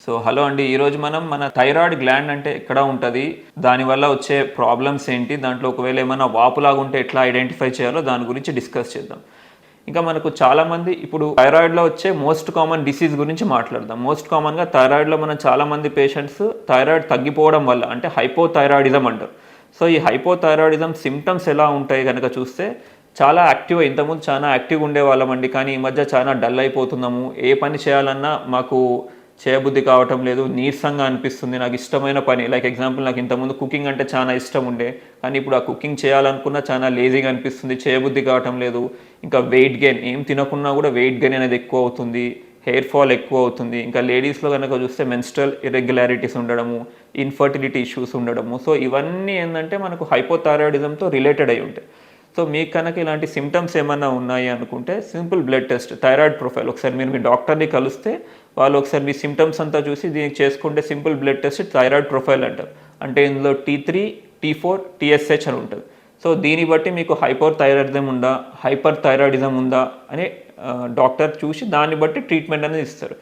So hello అండి, ఈరోజు మనం మన థైరాయిడ్ గ్లాండ్ అంటే ఎక్కడ ఉంటుంది, దానివల్ల వచ్చే ప్రాబ్లమ్స్ ఏంటి, దాంట్లో ఒకవేళ ఏమైనా వాపులాగా ఉంటే ఎట్లా ఐడెంటిఫై చేయాలో దాని గురించి డిస్కస్ చేద్దాం. ఇంకా మనకు చాలామంది ఇప్పుడు థైరాయిడ్లో వచ్చే మోస్ట్ కామన్ డిసీజ్ గురించి మాట్లాడదాం. మోస్ట్ కామన్గా థైరాయిడ్లో మనం చాలామంది పేషెంట్స్ థైరాయిడ్ తగ్గిపోవడం వల్ల అంటే హైపోథైరాయిడిజం అంటారు. సో ఈ హైపోథైరాయిడిజం సిమ్టమ్స్ ఎలా ఉంటాయి కనుక చూస్తే చాలా యాక్టివ్, ఇంతకుముందు చాలా యాక్టివ్గా ఉండేవాళ్ళమండి, కానీ ఈ మధ్య చాలా డల్ అయిపోతున్నాము. ఏ పని చేయాలన్నా మాకు చేయబుద్ధి కావటం లేదు, నీరసంగా అనిపిస్తుంది. నాకు ఇష్టమైన పని, లైక్ ఎగ్జాంపుల్ నాకు ఇంతకుముందు కుకింగ్ అంటే చాలా ఇష్టం ఉండే, కానీ ఇప్పుడు ఆ కుకింగ్ చేయాలనుకున్నా చాలా లేజీగా అనిపిస్తుంది, చేయబుద్ధి కావటం లేదు. ఇంకా వెయిట్ గెయిన్, ఏం తినకున్నా కూడా వెయిట్ గెయిన్ అనేది ఎక్కువ అవుతుంది, హెయిర్ ఫాల్ ఎక్కువ అవుతుంది. ఇంకా లేడీస్లో కనుక చూస్తే మెన్స్ట్రల్ ఇర్రెగ్యులారిటీస్ ఉండడము, ఇన్ఫర్టిలిటీ ఇష్యూస్ ఉండడము. సో ఇవన్నీ ఏంటంటే మనకు హైపోథైరాయిడిజంతో రిలేటెడ్ అయి ఉంటాయి. సో మీకు కనుక ఇలాంటి సిమ్టమ్స్ ఏమన్నా ఉన్నాయి అనుకుంటే simple blood test, thyroid profile, ఒకసారి మీరు మీ డాక్టర్ని కలిస్తే వాళ్ళు ఒకసారి మీ సిమ్టమ్స్ అంతా చూసి దీనికి చేసుకుంటే simple blood test thyroid profile అంటారు. అంటే ఇందులో T3, T4, TSH అని ఉంటుంది. సో దీన్ని బట్టి మీకు హైపోథైరాయిడిజం ఉందా, హైపర్ థైరాయిడిజం ఉందా అని డాక్టర్ చూసి దాన్ని బట్టి ట్రీట్మెంట్ అనేది ఇస్తారు.